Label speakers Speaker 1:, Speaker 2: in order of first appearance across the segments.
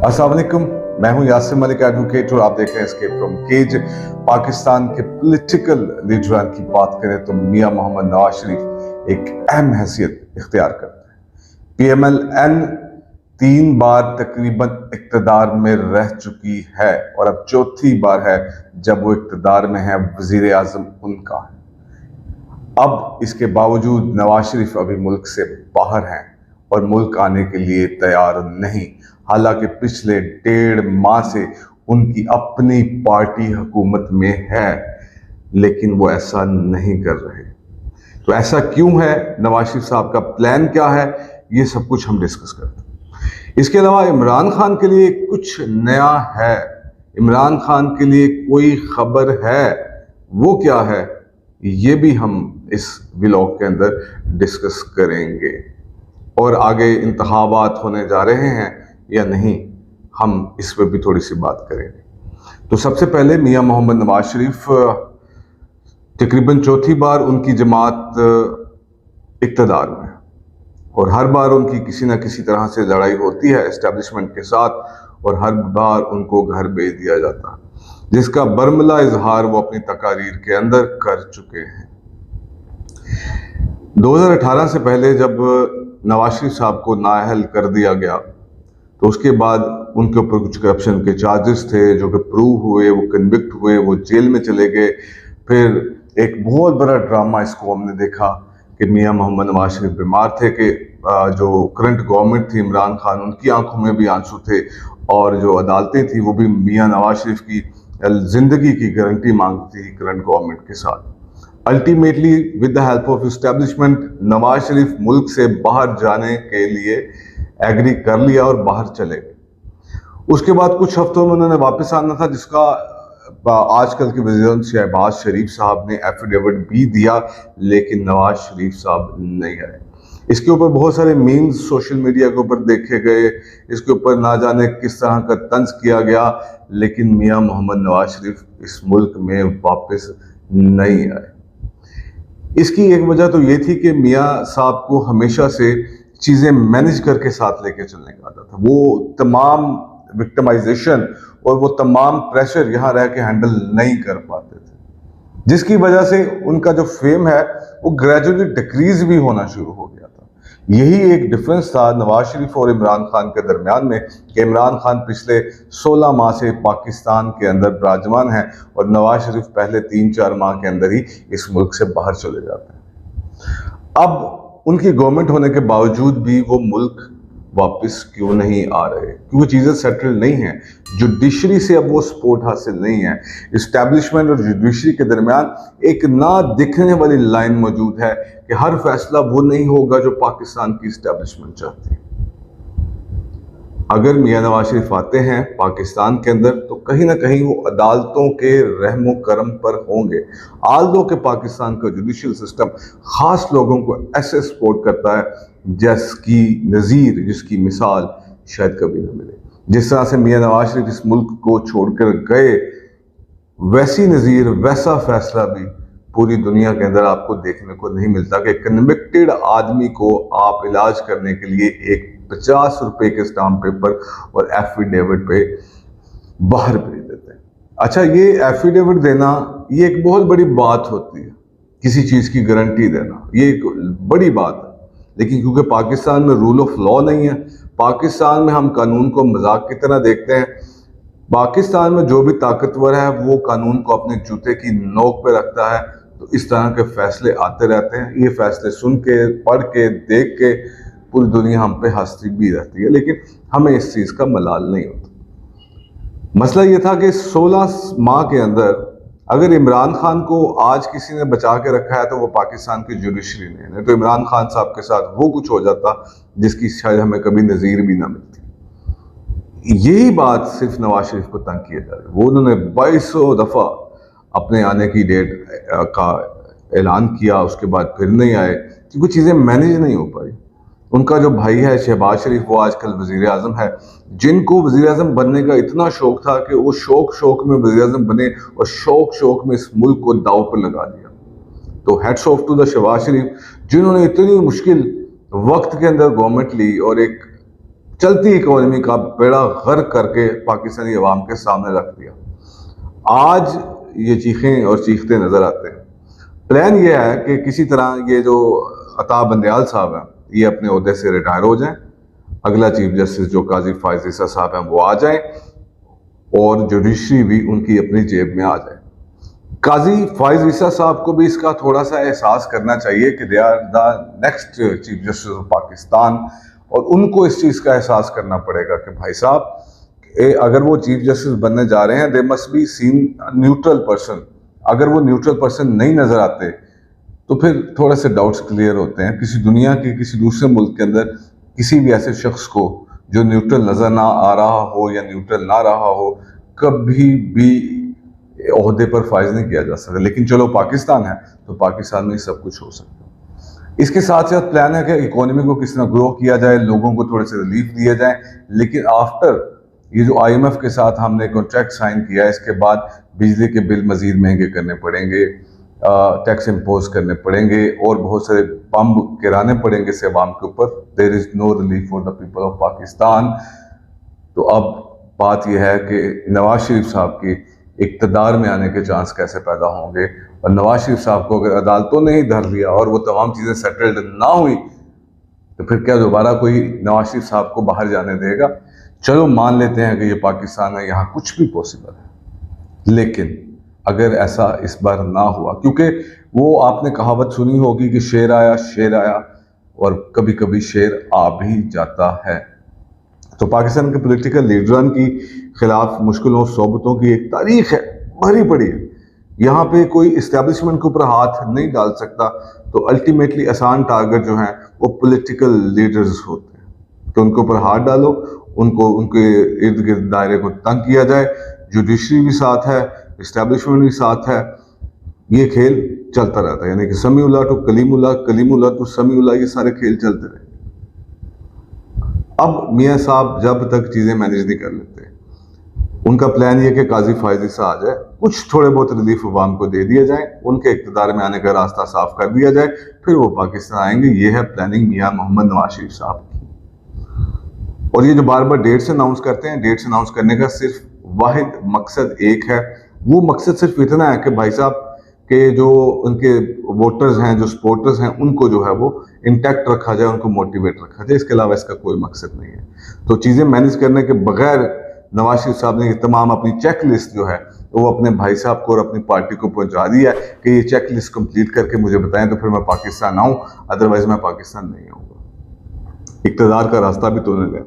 Speaker 1: अस्सलाम वालेकुम, मैं हूं यासिर मलिक एडवोकेट और आप देख रहे हैं एस्केप फ्रॉम केज। पाकिस्तान के पॉलिटिकल लीडरान की बात करें तो मियां मोहम्मद नवाज शरीफ एक अहम हैसियत इख्तियार करते हैं। PMLN 3 बार तकरीबन इक़्तिदार में रह चुकी है और अब चौथी बार है जब वो इक़्तिदार में है, वज़ीर आज़म उनका है। अब इसके बावजूद नवाज शरीफ अभी मुल्क से बाहर हैं और मुल्क आने के लिए तैयार नहीं। हालांकि पिछले 1.5 माह से उनकी अपनी पार्टी हुकूमत में है, लेकिन वो ऐसा नहीं कर रहे। तो ऐसा क्यों है, नवाज शरीफ साहब का प्लान क्या है, ये सब कुछ हम डिस्कस करते हैं। इसके अलावा इमरान खान के लिए कुछ नया है, इमरान खान के लिए कोई खबर है, वो क्या है, ये भी हम इस व्लॉग के अंदर डिस्कस करेंगे। और आगे इंतखाबात होने जा रहे हैं या नहीं, हम इस पर भी थोड़ी सी बात करेंगे। तो सबसे पहले मियां मोहम्मद नवाज शरीफ तकरीबन चौथी बार उनकी जमात इक़्तिदार में, और हर बार उनकी किसी न किसी तरह से लड़ाई होती है एस्टेब्लिशमेंट के साथ और हर बार उनको घर भेज दिया जाता है, जिसका बरमला इजहार वो अपनी तकारीर के अंदर कर चुके हैं। 2018 से पहले जब नवाज शरीफ साहब को नाअहल कर दिया गया तो उसके बाद उनके ऊपर कुछ करप्शन के चार्जेस थे जो कि प्रूव हुए, वो कन्विक्ट हुए, वो जेल में चले गए। फिर एक बहुत बड़ा ड्रामा इसको हमने देखा कि मियां मोहम्मद नवाज शरीफ बीमार थे कि जो करंट गवर्नमेंट थी इमरान खान, उनकी आंखों में भी आंसू थे और जो अदालतें थी वो भी मियां नवाज शरीफ की जिंदगी की गारंटी मांगती थी करंट गवर्नमेंट के साथ। Ultimately with the help of establishment Nawaz Sharif मुल्क से बाहर जाने के लिए एग्री कर लिया और बाहर चले गए। उसके बाद कुछ हफ्तों में उन्होंने वापस आना था, जिसका आजकल के वज़ीर शहबाज शरीफ साहब ने एफिडेविट भी दिया, लेकिन नवाज शरीफ साहब नहीं आए। इसके ऊपर बहुत सारे मीम्स सोशल मीडिया के ऊपर देखे गए, इसके ऊपर ना जाने किस तरह का तंज किया गया, लेकिन मियां मोहम्मद नवाज शरीफ इस मुल्क में वापस नहीं आए। इसकी एक वजह तो ये थी कि मियां साहब को हमेशा से चीज़ें मैनेज करके साथ लेके चलने का आदत था। वो तमाम विक्टिमाइजेशन और वो तमाम प्रेशर यहाँ रह के हैंडल नहीं कर पाते थे, जिसकी वजह से उनका जो फेम है वो ग्रेजुअली डिक्रीज भी होना शुरू हो गया था। यही एक डिफरेंस था नवाज शरीफ और इमरान खान के दरमियान में कि इमरान खान पिछले 16 माह से पाकिस्तान के अंदर विराजमान है और नवाज शरीफ पहले 3-4 माह के अंदर ही इस मुल्क से बाहर चले जाते हैं। अब उनकी गवर्नमेंट होने के बावजूद भी वो मुल्क वापस क्यों नहीं आ रहे? क्योंकि चीज़ें सेटल नहीं हैं। जुडिशरी से अब वो सपोर्ट हासिल नहीं है। इस्टेब्लिशमेंट और जुडिशरी के दरमियान एक ना दिखने वाली लाइन मौजूद है कि हर फैसला वो नहीं होगा जो पाकिस्तान की इस्टेब्लिशमेंट चाहती है। अगर मियां नवाज शरीफ आते हैं पाकिस्तान के अंदर तो कहीं ना कहीं वो अदालतों के रहमो करम पर होंगे। आल्दो के पाकिस्तान का जुडिशल सिस्टम खास लोगों को ऐसे सपोर्ट करता है जिसकी नज़ीर, जिसकी मिसाल शायद कभी ना मिले। जिस तरह से मियां नवाज शरीफ इस मुल्क को छोड़कर गए, वैसी नज़ीर, वैसा फैसला भी पूरी दुनिया के अंदर आपको देखने को नहीं मिलता कि कन्विक्टेड आदमी को आप इलाज करने के लिए एक 50 रुपए के स्टाम्प पेपर और एफिडेविट पे बाहर भेज देते हैं। अच्छा, ये एफिडेविट देना ये एक बहुत बड़ी बात होती है, किसी चीज़ की गारंटी देना ये एक बड़ी बात है, लेकिन क्योंकि पाकिस्तान में रूल ऑफ लॉ नहीं है, पाकिस्तान में हम कानून को मजाक की तरह देखते हैं। पाकिस्तान में जो भी ताकतवर है वो कानून को अपने जूते की नोक पे रखता है, तो इस तरह के फैसले आते रहते हैं। ये फैसले सुन के, पढ़ के, देख के पूरी दुनिया हम पे हंसती भी रहती है, लेकिन हमें इस चीज़ का मलाल नहीं होता। मसला ये था कि 16 माह के अंदर अगर इमरान खान को आज किसी ने बचा के रखा है तो वो पाकिस्तान की जुडिशरी ने, नहीं तो इमरान खान साहब के साथ वो कुछ हो जाता जिसकी शायद हमें कभी नज़ीर भी ना मिलती। यही बात सिर्फ नवाज शरीफ को तंग किया जा रहा है। वो उन्होंने 2200 दफ़ा अपने आने की डेट का ऐलान किया, उसके बाद फिर नहीं आए क्योंकि चीज़ें मैनेज नहीं हो पाई। उनका जो भाई है शहबाज शरीफ, वो आजकल वज़ीर आज़म है, जिनको वज़ीर आज़म बनने का इतना शौक था कि वो शौक में वज़ीर आज़म बने और शौक में इस मुल्क को दाव पर लगा दिया। तो hats off to the Shehbaz Sharif, जिन्होंने इतनी मुश्किल वक्त के अंदर गवर्नमेंट ली और एक चलती इकोनॉमी का बेड़ा गर्क करके पाकिस्तानी अवाम के सामने रख दिया। आज ये चीखें और चीखते नजर आते हैं। प्लान ये है कि किसी तरह ये जो अता बंदयाल साहब हैं ये अपने ओहदे से रिटायर हो जाएं, अगला चीफ जस्टिस जो काजी फायज ईसा साहब हैं वो आ जाएं और जुडिशरी भी उनकी अपनी जेब में आ जाए। काजी फायज ईसा साहब को भी इसका थोड़ा सा एहसास करना चाहिए कि they are the next chief justice of Pakistan, और उनको इस चीज़ का एहसास करना पड़ेगा कि भाई साहब अगर वो चीफ जस्टिस बनने जा रहे हैं they must be seen neutral person. अगर वो न्यूट्रल पर्सन नहीं नजर आते तो फिर थोड़े से डाउट्स क्लियर होते हैं। किसी दुनिया के किसी दूसरे मुल्क के अंदर किसी भी ऐसे शख्स को जो न्यूट्रल नजर ना आ रहा हो या न्यूट्रल ना रहा हो कभी भी ओहदे पर फाइज नहीं किया जा सकता। लेकिन चलो पाकिस्तान है तो पाकिस्तान में सब कुछ हो सकता है। इसके साथ साथ प्लान है कि इकोनॉमी को किस तरह ग्रो किया जाए, लोगों को थोड़े से रिलीफ दिए जाए। लेकिन आफ्टर ये जो IMF के साथ हमने कॉन्ट्रैक्ट साइन किया है इसके बाद बिजली के बिल मजीद महंगे करने पड़ेंगे, टैक्स इम्पोज करने पड़ेंगे और बहुत सारे बम गिराने पड़ेंगे से अवाम के ऊपर। There is no relief for the people of Pakistan. तो अब बात यह है कि नवाज शरीफ साहब की इक़्तिदार में आने के चांस कैसे पैदा होंगे, और नवाज शरीफ साहब को अगर अदालतों ने ही धर लिया और वो तमाम चीज़ें सेटल्ड ना हुई तो फिर क्या दोबारा कोई नवाज शरीफ साहब को बाहर जाने देगा? चलो मान लेते हैं कि ये पाकिस्तान है, यहाँ कुछ भी पॉसिबल है। लेकिन अगर ऐसा इस बार ना हुआ, क्योंकि वो आपने कहावत सुनी होगी कि शेर आया और कभी कभी शेर आ भी जाता है। तो पाकिस्तान के पॉलिटिकल लीडरान की खिलाफ मुश्किलों सोबतों की एक तारीख है, भरी पड़ी है। यहाँ पे कोई इस्टेब्लिशमेंट के ऊपर हाथ नहीं डाल सकता। तो अल्टीमेटली आसान टारगेट जो है वो पॉलिटिकल लीडर्स होते हैं कि उनके ऊपर हाथ डालो, उनको उनके इर्द गिर्द दायरे को तंग किया जाए। जुडिशरी भी साथ है, इस्टेब्लिशमेंट भी साथ है, ये खेल चलता रहता है। यानी कि समीउल्लाह टू कलीमुल्लाह, कलीमुल्लाह टू समीउल्लाह, ये सारे खेल चलते रहे। अब मियाँ साहब जब तक चीज़ें मैनेज नहीं कर लेते, उनका प्लान ये कि काजी फायज ईसा आ जाए, कुछ थोड़े बहुत रिलीफ अवाम को दे दिया जाए, उनके इक़्तिदार में आने का रास्ता साफ कर दिया जाए, फिर वो पाकिस्तान आएंगे। ये है प्लानिंग मियाँ मोहम्मद नवाज शरीफ साहब की। और ये जो बार बार डेट्स अनाउंस करते हैं, डेट्स अनाउंस करने का सिर्फ वाहिद मकसद एक है। वो मकसद सिर्फ इतना है कि भाई साहब के जो उनके वोटर्स हैं, जो सपोर्टर्स हैं, उनको जो है वो इंटैक्ट रखा जाए, उनको मोटिवेट रखा जाए। इसके अलावा इसका कोई मकसद नहीं है। तो चीज़ें मैनेज करने के बगैर नवाज शरीफ साहब ने तमाम अपनी चेक लिस्ट जो है वो अपने भाई साहब को और अपनी पार्टी को पहुंचा दिया है कि ये चेक लिस्ट कंप्लीट करके मुझे बताएं तो फिर मैं पाकिस्तान आऊं, अदरवाइज मैं पाकिस्तान नहीं आऊंगा। इक़्तिदार का रास्ता भी तो नहीं है।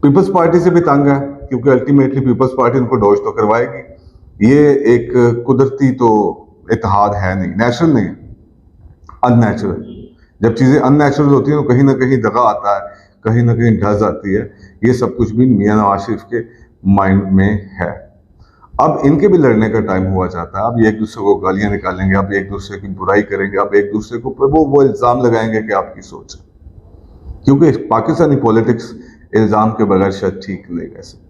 Speaker 1: पीपल्स पार्टी से भी तंग है क्योंकि अल्टीमेटली पीपल्स पार्टी उनको डॉज तो करवाएगी। ये एक कुदरती तो इत्तेहाद है नहीं, नेचुरल नहीं है, अननेचुरल। जब चीज़ें अननेचुरल होती हैं तो कहीं ना कहीं दगा आता है, कहीं ना कहीं ढस आती है। ये सब कुछ भी मियाँ नवाज शरीफ के माइंड में है। अब इनके भी लड़ने का टाइम हुआ जाता है। अब ये एक दूसरे को गालियां निकालेंगे, अब एक दूसरे की बुराई करेंगे, अब एक दूसरे को वो इल्ज़ाम लगाएंगे कि आपकी सोच है, क्योंकि पाकिस्तानी पॉलिटिक्स इल्ज़ाम के बगैर शायद ठीक नहीं रह सकती।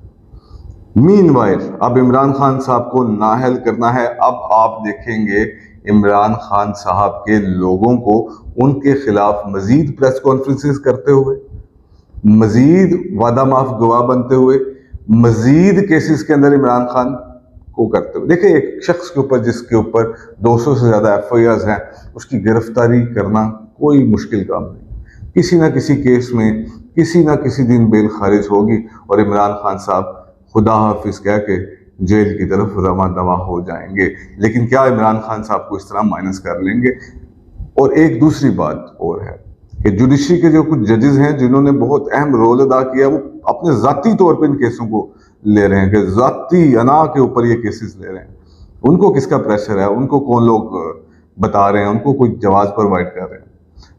Speaker 1: मीनवाइल अब इमरान खान साहब को नाअहल करना है। अब आप देखेंगे इमरान खान साहब के लोगों को उनके खिलाफ मजीद प्रेस कॉन्फ्रेंसेस करते हुए, मजीद वादा माफ गवाह बनते हुए, मजीद केसेस के अंदर इमरान खान को करते हुए। देखिए, एक शख्स के ऊपर जिसके ऊपर 200 से ज़्यादा FIRs हैं, उसकी गिरफ्तारी करना कोई मुश्किल काम नहीं। किसी ना किसी केस में किसी ना किसी दिन बेल खारिज होगी और इमरान खान साहब खुदा हाफिज कह के जेल की तरफ रवा दवा हो जाएंगे। लेकिन क्या इमरान खान साहब को इस तरह माइनस कर लेंगे? और एक दूसरी बात और है कि जुडिशरी के जो कुछ जजेस हैं जिन्होंने बहुत अहम रोल अदा किया, वो अपने ज़ाती तौर पे इन केसों को ले रहे हैं कि ज़ाती अना के ऊपर ये केसेस ले रहे हैं। उनको किसका प्रेशर है, उनको कौन लोग बता रहे हैं, उनको कोई जवाब प्रोवाइड कर रहे हैं।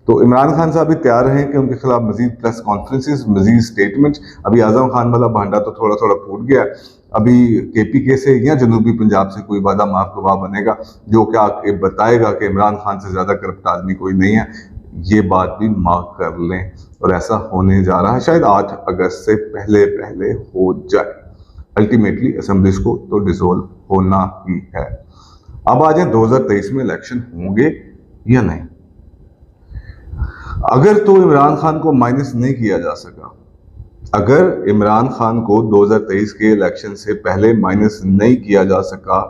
Speaker 1: तो इमरान खान साहब भी तैयार हैं कि उनके खिलाफ मजीद प्रेस कॉन्फ्रेंसेस, मजीद स्टेटमेंट्स। अभी आजम खान वाला भांडा तो थोड़ा थोड़ा फूट गया। अभी KPK से या जनूबी पंजाब से कोई वादा माफ गवाह बनेगा जो क्या बताएगा कि इमरान खान से ज़्यादा करप्ट आदमी कोई नहीं है। ये बात भी मार्क कर लें, और ऐसा होने जा रहा है। शायद 8 अगस्त से पहले पहले हो जाए। अल्टीमेटली असेंबलीज को तो डिसॉल्व होना ही है। अब आ जाए 2023 में इलेक्शन होंगे या नहीं। अगर तो इमरान खान को माइनस नहीं किया जा सका अगर इमरान खान को 2023 के इलेक्शन से पहले माइनस नहीं किया जा सका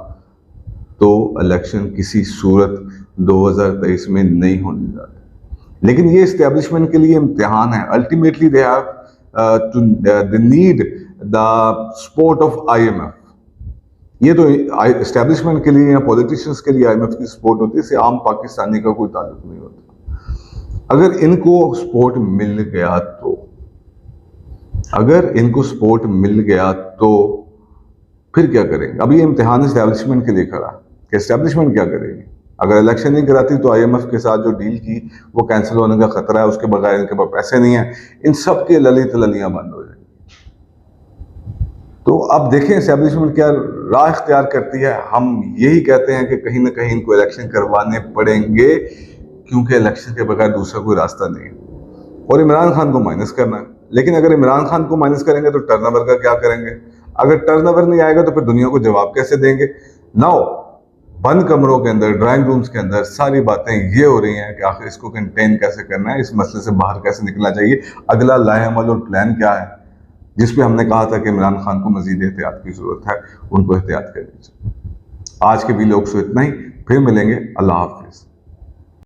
Speaker 1: तो इलेक्शन किसी सूरत 2023 में नहीं होने जा रहा। लेकिन ये इस्टेब्लिशमेंट के लिए इम्तिहान है। Ultimately they have to they need the support of IMF। ये तो इस्टेब्लिशमेंट के लिए या पॉलिटिशियंस के लिए IMF की सपोर्ट होती है, इससे आम पाकिस्तानी का कोई ताल्लुक नहीं होता। अगर इनको सपोर्ट मिल गया तो फिर क्या करेंगे? अभी ये इम्तिहान इस्टेब्लिशमेंट के लिए खड़ा कि इस्टेब्लिशमेंट क्या करेगी। अगर इलेक्शन नहीं कराती तो IMF के साथ जो डील की वो कैंसिल होने का खतरा है, उसके बगैर इनके पास पैसे नहीं है, इन सब के ललित ललियां बंद हो जाएंगी। तो अब देखें इस्टेब्लिशमेंट क्या राह इख्तियार करती है। हम यही कहते हैं कि कहीं ना कहीं इनको इलेक्शन करवाने पड़ेंगे, क्योंकि इलेक्शन के बगैर दूसरा कोई रास्ता नहीं है। और इमरान खान को माइनस करना है, लेकिन अगर इमरान खान को माइनस करेंगे तो टर्नओवर का क्या करेंगे? अगर टर्नओवर नहीं आएगा तो फिर दुनिया को जवाब कैसे देंगे? नाउ बंद कमरों के अंदर, ड्राइंग रूम्स के अंदर सारी बातें ये हो रही हैं कि आखिर इसको कंटेन कैसे करना है, इस मसले से बाहर कैसे निकलना चाहिए, अगला लाएअमल और प्लान क्या है, जिस पे हमने कहा था कि इमरान खान को मजीद एहतियात की जरूरत है, उनको एहतियात करनी चाहिए। आज के वीडियो से इतना ही, फिर मिलेंगे। अल्लाह हाफिज।